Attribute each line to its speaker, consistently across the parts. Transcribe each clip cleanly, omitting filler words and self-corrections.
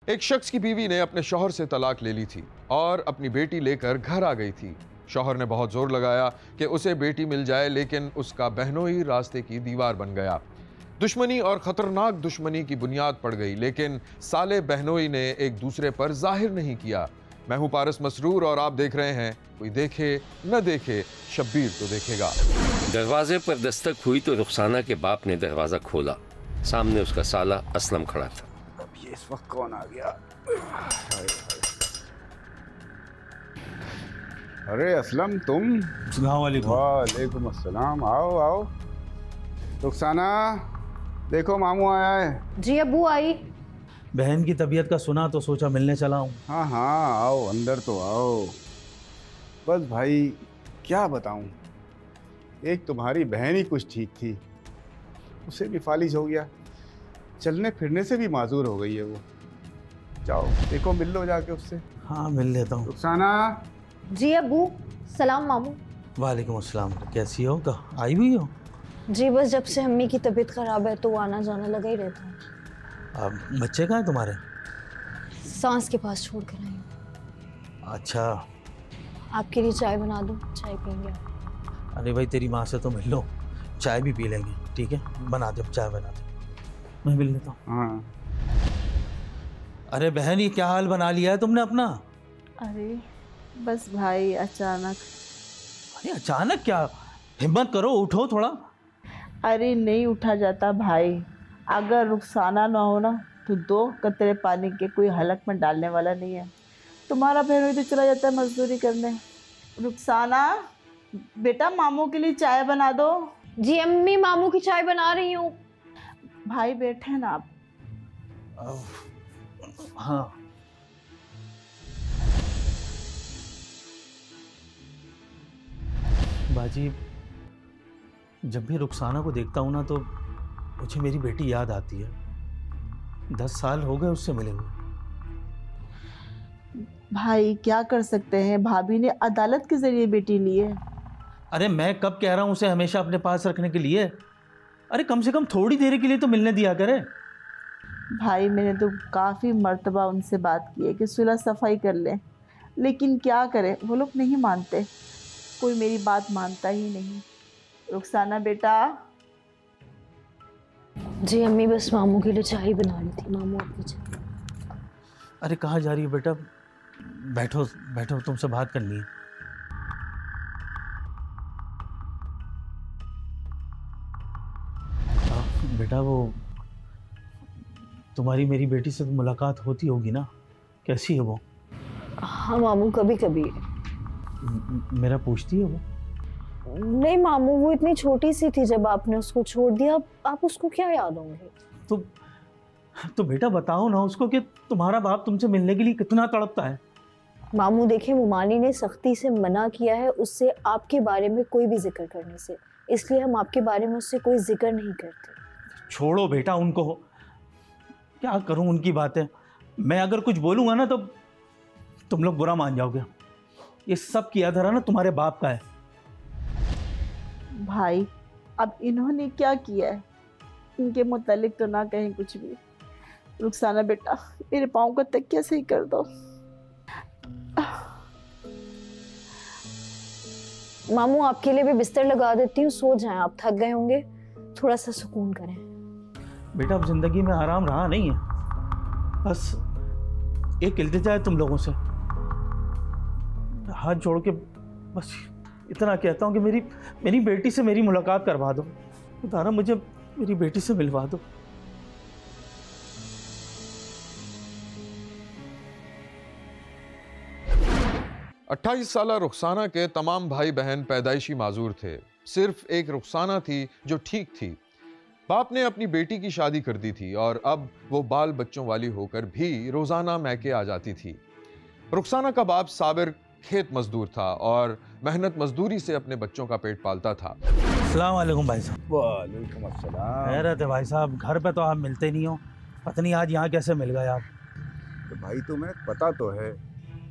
Speaker 1: एक शख्स की बीवी ने अपने शौहर से तलाक ले ली थी और अपनी बेटी लेकर घर आ गई थी। शौहर ने बहुत जोर लगाया कि उसे बेटी मिल जाए, लेकिन उसका बहनोई रास्ते की दीवार बन गया। दुश्मनी और खतरनाक दुश्मनी की बुनियाद पड़ गई, लेकिन साले बहनोई ने एक दूसरे पर जाहिर नहीं किया। मैं हूं पारस मसरूर और आप देख रहे हैं कोई देखे न देखे, शब्बीर तो देखेगा।
Speaker 2: दरवाजे पर दस्तक हुई तो रुखसाना के बाप ने दरवाजा खोला। सामने उसका साला असलम खड़ा था।
Speaker 3: अब ये इस वक्त कौन आ गया? अरे असलम, तुम? वालेकुम अस्सलाम। आओ आओ। रुखसाना, देखो मामू आया है।
Speaker 4: जी अबू आई।
Speaker 5: बहन की तबीयत का सुना तो सोचा मिलने चला हूँ।
Speaker 3: हाँ हाँ, आओ अंदर तो आओ। बस भाई क्या बताऊँ, एक तुम्हारी बहन ही कुछ ठीक थी, उसे भी फालिज हो गया, चलने फिरने से भी माजूर हो गई है वो। जाओ देखो, मिल लो जाके उससे।
Speaker 5: हाँ मिल लेता हूँ।
Speaker 3: रुखसाना।
Speaker 4: जी अबू। सलाम मामू।
Speaker 5: वालेकुम अस्सलाम। कैसी हो? कहाँ आई हुई हो?
Speaker 4: जी बस जब से अम्मी की तबीयत खराब है तो आना जाना लगा ही रहता है।
Speaker 5: अब बच्चे कहाँ हैं तुम्हारे?
Speaker 4: सांस के पास छोड़ कर आई हूँ।
Speaker 5: अच्छा।
Speaker 4: आपके लिए चाय बना दूँ? चाय पियेंगे?
Speaker 5: अरे भाई तेरी माँ से तो मिल लो, चाय भी पी लेंगे। ठीक है, बना दो, चाय बना दो, मैं मिल लेता हूँ।
Speaker 3: हाँ।
Speaker 5: अरे बहन, ये क्या हाल बना लिया है तुमने अपना?
Speaker 6: अरे बस भाई अचानक।
Speaker 5: अरे अचानक क्या? हिम्मत करो, उठो थोड़ा।
Speaker 6: अरे नहीं उठा जाता भाई, अगर रुखसाना ना हो ना तो 2 कतरे पानी के कोई हलक में डालने वाला नहीं है। तुम्हारा बहन तो चला जाता है मजदूरी करने। रुखसाना बेटा, मामू के लिए चाय बना दो।
Speaker 4: जी अम्मी, मामू की चाय बना रही हूँ।
Speaker 6: भाई बैठे ना आप।
Speaker 5: हाँ। बाजी, जब भी रुखसाना को देखता हूँ ना तो मुझे मेरी बेटी याद आती है। 10 साल हो गए उससे मिले हुए।
Speaker 6: भाई क्या कर सकते हैं, भाभी ने अदालत के जरिए बेटी ली है।
Speaker 5: अरे मैं कब कह रहा हूँ उसे हमेशा अपने पास रखने के लिए? अरे कम से कम थोड़ी देर के लिए तो मिलने दिया करे।
Speaker 6: भाई मैंने तो काफ़ी मर्तबा उनसे बात की है कि सुलह सफाई कर लें, लेकिन क्या करें, वो लोग नहीं मानते। कोई मेरी बात मानता ही नहीं। रुखसाना बेटा।
Speaker 4: जी अम्मी, बस मामू के लिए चाय बना रही थी। मामू आपकी चाय।
Speaker 5: अरे कहाँ जा रही हो बेटा? बैठो बैठो, तुमसे बात करनी है। बेटा वो तुम्हारी मेरी बेटी से तो मुलाकात होती होगी ना? कैसी है वो?
Speaker 4: हाँ मामू, कभी कभी।
Speaker 5: मेरा पूछती है वो?
Speaker 4: नहीं मामू, वो इतनी छोटी सी थी जब आपने उसको छोड़ दिया, आप उसको क्या याद होंगे?
Speaker 5: तो बेटा बताओ ना उसको कि तुम्हारा बाप तुमसे मिलने के लिए कितना तड़पता है।
Speaker 4: मामू देखिए, मुमानी ने सख्ती से मना किया है उससे आपके बारे में कोई भी जिक्र करने से, इसलिए हम आपके बारे में उससे कोई जिक्र नहीं करते।
Speaker 5: छोड़ो बेटा उनको, क्या करूं उनकी बातें। मैं अगर कुछ बोलूंगा ना तो तुम लोग बुरा मान जाओगे। ये सब किया धरा ना तुम्हारे बाप का है।
Speaker 6: भाई अब इन्होंने क्या किया है, इनके मुतालिक तो ना कहें कुछ भी। रुखसाना बेटा, मेरे पाँव का तकिया सही कर दो।
Speaker 4: मामू आपके लिए भी बिस्तर लगा देती हूँ, सो जाएं, आप थक गए होंगे, थोड़ा सा सुकून करें।
Speaker 5: बेटा अब जिंदगी में आराम रहा नहीं है, बस एक इल्तिजा है तुम लोगों से, हाथ जोड़ के बस इतना कहता हूँ कि मेरी बेटी से मेरी मुलाकात करवा दो। खुदा मुझे मेरी बेटी से मिलवा दो।
Speaker 1: अट्ठाईस साला रुखसाना के तमाम भाई बहन पैदाइशी माजूर थे। सिर्फ एक रुखसाना थी जो ठीक थी। बाप ने अपनी बेटी की शादी कर दी थी और अब वो बाल बच्चों वाली होकर भी रोजाना मैके आ जाती थी। रुखसाना का बाप साबिर खेत मजदूर था और मेहनत मजदूरी से अपने बच्चों का पेट पालता था।
Speaker 5: अस्सलाम वालेकुम भाई साहब।
Speaker 3: वालेकुम अस्सलाम।
Speaker 5: खैरियत है भाई साहब, घर पे तो आप मिलते नहीं हो, पता नहीं आज यहाँ कैसे मिल गए आप।
Speaker 3: तो भाई तुम्हें पता तो है,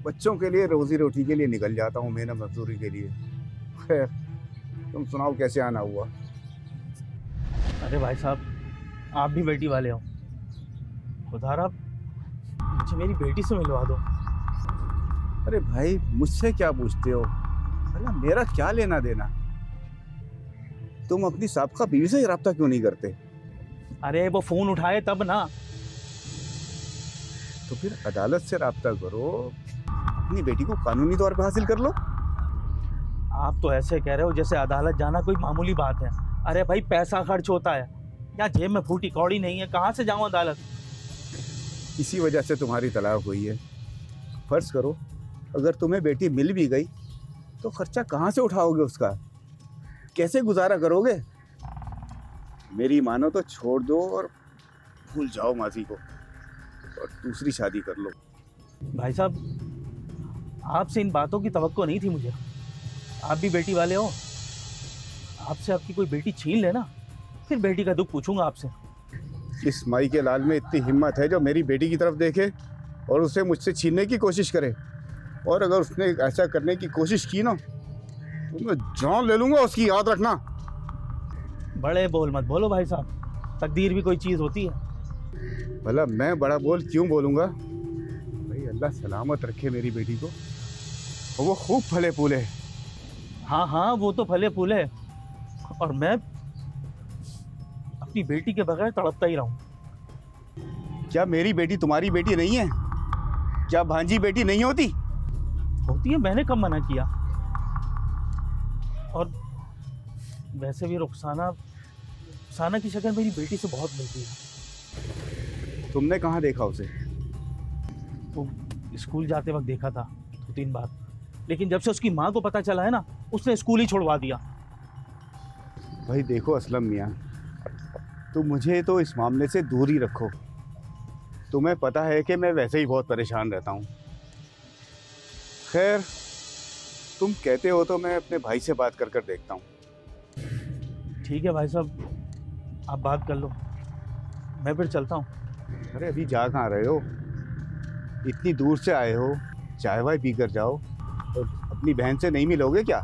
Speaker 3: बच्चों के लिए रोजी रोटी के लिए निकल जाता हूँ, मेहनत मजदूरी के लिए। खैर तुम सुनाओ कैसे आना हुआ?
Speaker 5: अरे भाई साहब, आप भी बेटी वाले हो, खुदारा मुझे मेरी बेटी से मिलवा दो।
Speaker 3: अरे भाई मुझसे क्या पूछते हो? अरे मेरा क्या लेना देना? तुम अपनी साबका बीवी से रब्ता क्यों नहीं करते?
Speaker 5: अरे वो फोन उठाए तब ना।
Speaker 3: तो फिर अदालत से रब्ता करो, अपनी बेटी को कानूनी तौर पे हासिल कर लो।
Speaker 5: आप तो ऐसे कह रहे हो जैसे अदालत जाना कोई मामूली बात है। अरे भाई पैसा खर्च होता है, या जेब में फूटी कौड़ी नहीं है, कहाँ से जाऊँ अदालत?
Speaker 3: इसी वजह से तुम्हारी तलाक हुई है। फर्ज करो अगर तुम्हें बेटी मिल भी गई तो खर्चा कहाँ से उठाओगे उसका? कैसे गुजारा करोगे? मेरी मानो तो छोड़ दो और भूल जाओ माजी को और दूसरी शादी कर लो।
Speaker 5: भाई साहब, आपसे इन बातों की तवक्को नहीं थी मुझे। आप भी बेटी वाले हो, आपसे आपकी कोई बेटी छीन लेना, फिर बेटी का दुख पूछूंगा आपसे।
Speaker 3: इस माई के लाल में इतनी हिम्मत है जो मेरी बेटी की तरफ देखे और उसे मुझसे छीनने की कोशिश करे, और अगर उसने ऐसा करने की कोशिश की ना तो मैं जान ले लूंगा उसकी, याद रखना।
Speaker 5: बड़े बोल मत बोलो भाई साहब, तकदीर भी कोई चीज़ होती है।
Speaker 3: भला मैं बड़ा बोल क्यों बोलूँगा? भाई अल्लाह सलामत रखे मेरी बेटी को, और वो खूब फले फूले।
Speaker 5: हाँ हाँ, वो तो फले फूले, और मैं अपनी बेटी के बगैर तड़पता ही रहूं।
Speaker 3: क्या मेरी बेटी तुम्हारी बेटी नहीं है? क्या भांजी बेटी नहीं होती?
Speaker 5: होती है, मैंने कब मना किया? और वैसे भी रुखसाना की शक्ल मेरी बेटी से बहुत मिलती है।
Speaker 3: तुमने कहाँ देखा उसे?
Speaker 5: वो स्कूल जाते वक्त देखा था 2-3 बार, लेकिन जब से उसकी माँ को पता चला है ना, उसने स्कूल ही छोड़वा दिया।
Speaker 3: भाई देखो असलम मियाँ, तुम मुझे तो इस मामले से दूर ही रखो। तुम्हें पता है कि मैं वैसे ही बहुत परेशान रहता हूँ। खैर तुम कहते हो तो मैं अपने भाई से बात कर देखता हूँ।
Speaker 5: ठीक है भाई साहब, आप बात कर लो, मैं फिर चलता हूँ।
Speaker 3: अरे अभी जा कहाँ रहे हो? इतनी दूर से आए हो, चाय वाय पी कर जाओ। और अपनी बहन से नहीं मिलोगे क्या?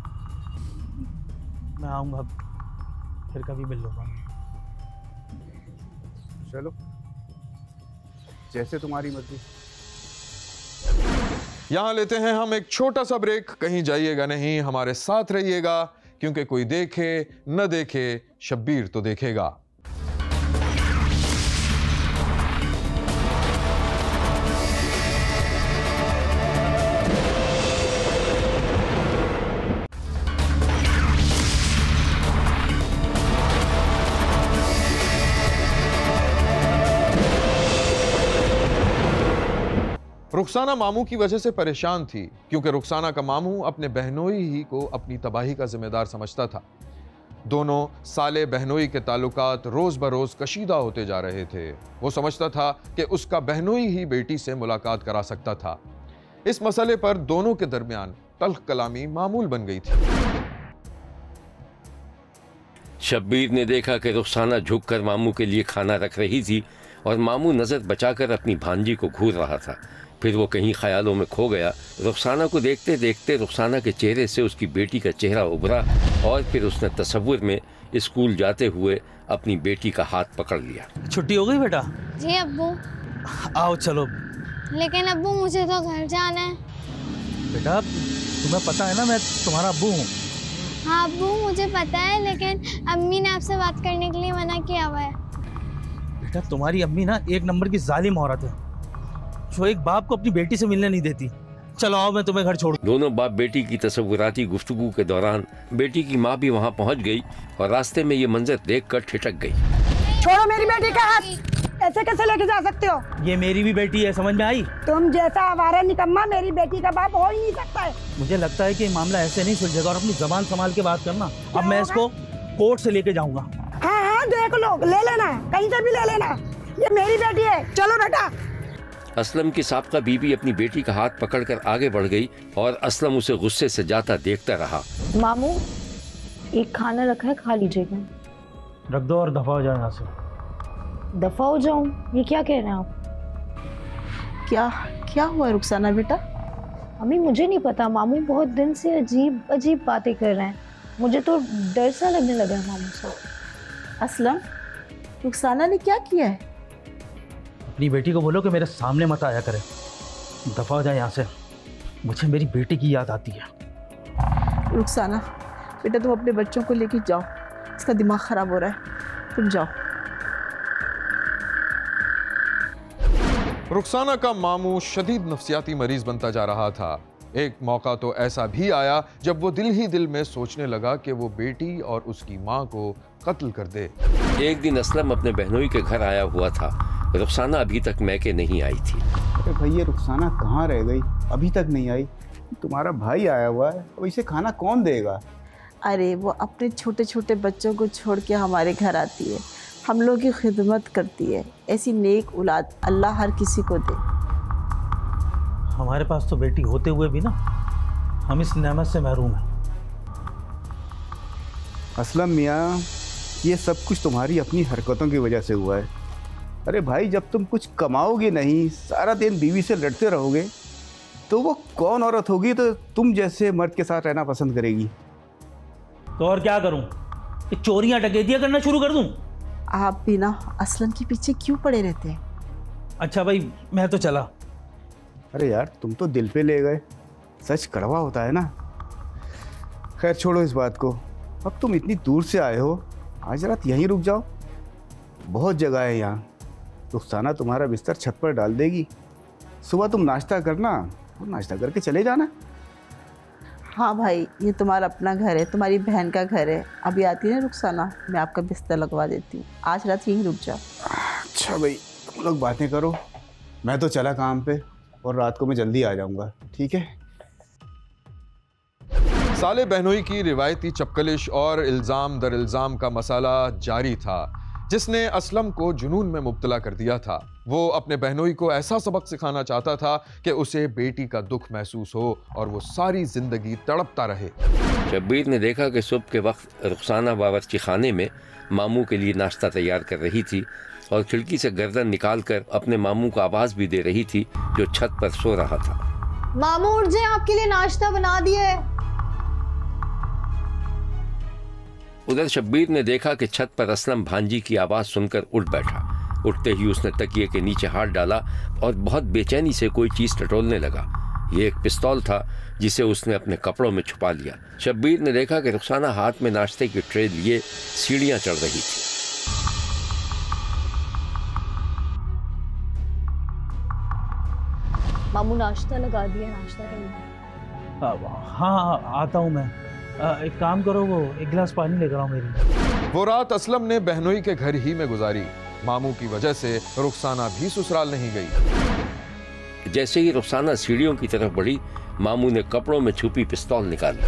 Speaker 5: मैं आऊँगा, फिर कभी मिल लूँगा।
Speaker 3: चलो जैसे तुम्हारी मर्जी।
Speaker 1: यहां लेते हैं हम एक छोटा सा ब्रेक। कहीं जाइएगा नहीं, हमारे साथ रहिएगा, क्योंकि कोई देखे न देखे शब्बीर तो देखेगा। रुखसाना मामू की वजह से परेशान थी, क्योंकि रुखसाना का मामू अपने बहनोई ही को अपनी तबाही का जिम्मेदार समझता था। दोनों साले बहनोई के ताल्लुकात रोज बरोज कशीदा होते जा रहे थे। वो समझता था कि उसका बहनोई ही बेटी से मुलाकात करा सकता था। इस मसले पर दोनों के दरमियान तल्ख कलामी मामूल बन गई थी।
Speaker 2: शब्बीर ने देखा कि रुखसाना झुककर मामू के लिए खाना रख रही थी और मामू नजर बचाकर अपनी भांजी को घूर रहा था। फिर वो कहीं ख्यालों में खो गया। रुखसाना को देखते देखते रुखसाना के चेहरे से उसकी बेटी का चेहरा उभरा और फिर उसने तसव्वुर में स्कूल जाते हुए अपनी बेटी का हाथ पकड़ लिया।
Speaker 5: छुट्टी हो गई बेटा?
Speaker 7: जी अब्बू।
Speaker 5: आओ चलो।
Speaker 7: लेकिन अब्बू मुझे तो घर जाना है।
Speaker 5: बेटा तुम्हें पता है ना मैं तुम्हारा अब्बू हूँ।
Speaker 7: हाँ अब्बू मुझे पता है, लेकिन अम्मी ने आपसे बात करने के लिए मना किया हुआ है।
Speaker 5: बेटा तुम्हारी अम्मी ना एक नंबर की जालिम औरत है, जो एक बाप को अपनी बेटी से मिलने नहीं देती। चलो आओ मैं तुम्हें घर छोड़।
Speaker 2: दोनों बाप बेटी की तसव्वुराती गुफ्तगू के दौरान बेटी की माँ भी वहाँ पहुँच गई और रास्ते में ये मंजर देखकर ठिठक गई।
Speaker 8: छोड़ो मेरी बेटी का हाथ, ऐसे कैसे लेके जा सकते हो?
Speaker 5: ये मेरी भी बेटी है, समझ में आई?
Speaker 8: तुम जैसा आवारा निकम्मा मेरी बेटी का बाप हो ही नहीं सकता है।
Speaker 5: मुझे लगता है कि ये मामला ऐसे नहीं सुलझेगा, और अपनी जबान संभाल के बात करना। अब मैं इसको कोर्ट से लेके जाऊंगा।
Speaker 8: हाँ हाँ देख लो, ले लेना, कहीं से भी ले लेना, ये मेरी बेटी है। चलो बेटा।
Speaker 2: असलम की साबका बीवी अपनी बेटी का हाथ पकड़कर आगे बढ़ गई और असलम उसे गुस्से से जाता देखता रहा।
Speaker 4: मामू एक खाना रखा है, खा लीजिएगा।
Speaker 5: रख दो और दफा हो जाओ यहाँ से।
Speaker 4: दफा हो जाऊं? ये क्या कह रहे हैं आप?
Speaker 6: क्या क्या हुआ रुखसाना बेटा?
Speaker 4: अम्मी मुझे नहीं पता, मामू बहुत दिन से अजीब अजीब बातें कर रहे हैं। मुझे तो डर सा लगने लगा है मामू से।
Speaker 6: असलम रुखसाना ने क्या किया है?
Speaker 5: अपनी बेटी को बोलो कि मेरे सामने मत आया करे, दफा हो जाए यहाँ से, मुझे मेरी बेटी की याद आती है।
Speaker 6: रुखसाना बेटा तुम अपने बच्चों को लेके जाओ, इसका दिमाग खराब हो रहा है, तुम जाओ।
Speaker 1: रुखसाना का मामू शदीद नफ्सियाती मरीज बनता जा रहा था। एक मौका तो ऐसा भी आया जब वो दिल ही दिल में सोचने लगा कि वो बेटी और उसकी माँ को कत्ल कर दे।
Speaker 2: एक दिन असलम अपने बहनोई के घर आया हुआ था। रुखसाना अभी तक मैके नहीं आई थी।
Speaker 3: अरे भाई ये रुखसाना कहाँ रह गई, अभी तक नहीं आई? तुम्हारा भाई आया हुआ है, अब इसे खाना कौन देगा?
Speaker 6: अरे वो अपने छोटे छोटे बच्चों को छोड़ के हमारे घर आती है, हम लोग की खिदमत करती है। ऐसी नेक औलाद अल्लाह हर किसी को दे।
Speaker 5: हमारे पास तो बेटी होते हुए भी ना हम इस नेमत से महरूम हैं।
Speaker 3: असलम मियाँ, ये सब कुछ तुम्हारी अपनी हरकतों की वजह से हुआ है। अरे भाई जब तुम कुछ कमाओगे नहीं, सारा दिन बीवी से लड़ते रहोगे, तो वो कौन औरत होगी तो तुम जैसे मर्द के साथ रहना पसंद करेगी?
Speaker 5: तो और क्या करूं, चोरियां डकैतियां करना शुरू कर दूं?
Speaker 6: आप भी ना असलम के पीछे क्यों पड़े रहते हैं?
Speaker 5: अच्छा भाई मैं तो चला।
Speaker 3: अरे यार तुम तो दिल पे ले गए, सच कड़वा होता है ना। खैर छोड़ो इस बात को, अब तुम इतनी दूर से आए हो, आज रात यहीं रुक जाओ, बहुत जगह है यहाँ। रुखसाना तुम्हारा बिस्तर छत पर डाल देगी, सुबह तुम नाश्ता करना और नाश्ता करके चले जाना।
Speaker 6: हाँ भाई ये तुम्हारा अपना घर है, तुम्हारी बहन का घर है। अभी आती है ना रुखसाना, मैं आपका बिस्तर लगवा देती हूँ, आज रात यहीं रुक जाओ।
Speaker 3: अच्छा भाई तुम लोग बातें करो, मैं तो चला काम पे और रात को मैं जल्दी आ जाऊँगा, ठीक है?
Speaker 1: साले बहनोई की रिवायती चपकलिश और इल्ज़ाम दर इल्ज़ाम का मसाला जारी था, जिसने असलम को जुनून में मुब्तला कर दिया था। वो अपने बहनोई को ऐसा सबक सिखाना चाहता था कि उसे बेटी का दुख महसूस हो और वो सारी जिंदगी तड़पता रहे।
Speaker 2: शब्बीर ने देखा कि सुबह के वक्त रुखसाना बावर्ची खाने में मामू के लिए नाश्ता तैयार कर रही थी और खिड़की से गर्दन निकालकर अपने मामू को आवाज़ भी दे रही थी, जो छत पर सो रहा था।
Speaker 4: मामू उठ जाए, आपके लिए नाश्ता बना दिए।
Speaker 2: उधर शब्बीर ने देखा कि छत पर असलम भांजी की आवाज़ सुनकर उठ बैठा। उठते ही उसने तकिए के नीचे हाथ डाला और बहुत बेचैनी से कोई चीज़ टटोलने लगा। ये एक पिस्तौल था जिसे उसने अपने कपड़ों में छुपा लिया। शब्बीर ने देखा कि रुखसाना हाथ में नाश्ते की ट्रे लिए सीढ़ियाँ चढ़ रही थी।
Speaker 4: मामू नाश्ता लगा दिया, नाश्ता करना।
Speaker 5: हाँ आता हूँ मैं। एक काम करो, वो एक गिलास पानी लेकर आओ मेरी।
Speaker 1: वो रात असलम ने बहनोई के घर ही में गुजारी। मामू की वजह से रुखसाना भी ससुराल नहीं गई।
Speaker 2: जैसे ही रुखसाना सीढ़ियों की तरफ बढ़ी, मामू ने कपड़ों में छुपी पिस्तौल निकाली।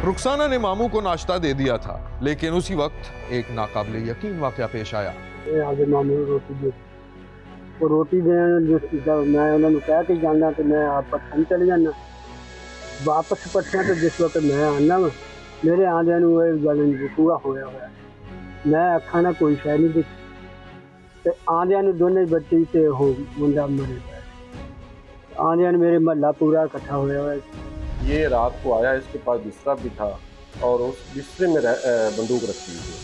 Speaker 1: रुखसाना ने मामू को नाश्ता दे दिया था, लेकिन उसी वक्त एक नाकाबिले यकीन वाकया पेश आया।
Speaker 9: मामू रोटी मैं उन्होंने कहा कि जाना तो मैं आप पट्टन चले जाना, वापस पट्टन तो जिस वक्त मैं आना वा मेरे आंदे गल पूरा होया होया, मैं आखा ना कोई शह नहीं दिखी, आंदे दोनों बच्चे से हो मुंडा मरे पे, आंदे मेरे महला पूरा इकट्ठा होया हुआ।
Speaker 10: ये रात को आया, इसके पास बिस्तरा भी था और उस बिस्तरे में बंदूक रखी हुई थी,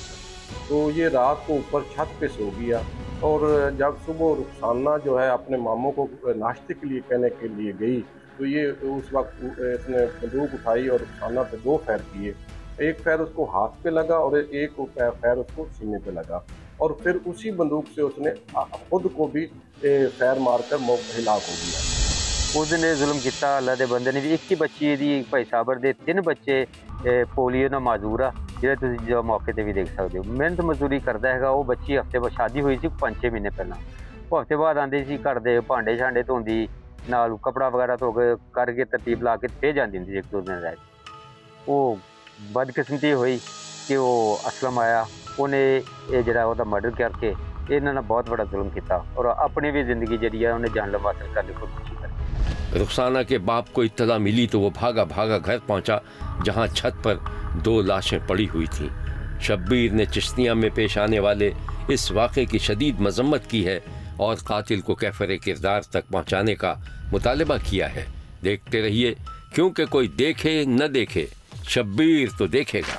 Speaker 10: तो ये रात को ऊपर छत पे सो गया। और जब सुबह रुखसाना जो है अपने मामू को नाश्ते के लिए कहने के लिए गई, तो ये उस वक्त इसने बंदूक उठाई और रुखसाना पे 2 फैर किए। एक फैर उसको हाथ पे लगा और एक फैर उसको सीने पे लगा, और फिर उसी बंदूक से उसने खुद को भी फैर मारकर हिलाक हो गया।
Speaker 11: उसने जुल्म किया। अल्लाह के बंदे ने भी। एक ही बच्ची दी भाई साबर दे 3 बच्चे पोलियो ना माजूर आ, जिहड़े तुसीं जो मौके ते भी देख सकते हो। मेहनत मजदूरी करता है। वो बच्ची हफ्ते बाद शादी हुई सी 5-6 महीने पहला, वो हफ्ते बाद आती सी, घर दे भांडे छांडे धोंदी, नाल कपड़ा वगैरह धो के करके तरतीब ला के फिर जाती हुंदी सी 1-2 दिन रह के। वो बदकिस्मती हुई कि वो असलम आया, उन्हें जिहड़ा ओहदा मर्डर करके इन्होंने बहुत बड़ा जुल्म किया और अपनी भी जिंदगी जी है उन्हें जानलेवा हासिल करने की कोशिश की।
Speaker 2: रुखसाना के बाप को इत्तला मिली तो वो भागा भागा घर पहुंचा, जहां छत पर 2 लाशें पड़ी हुई थीं। शब्बीर ने चिश्तिया में पेश आने वाले इस वाक़े की शदीद मजम्मत की है और कातिल को कैफरे किरदार तक पहुंचाने का मुतालबा किया है। देखते रहिए, क्योंकि कोई देखे न देखे, शब्बीर तो देखेगा।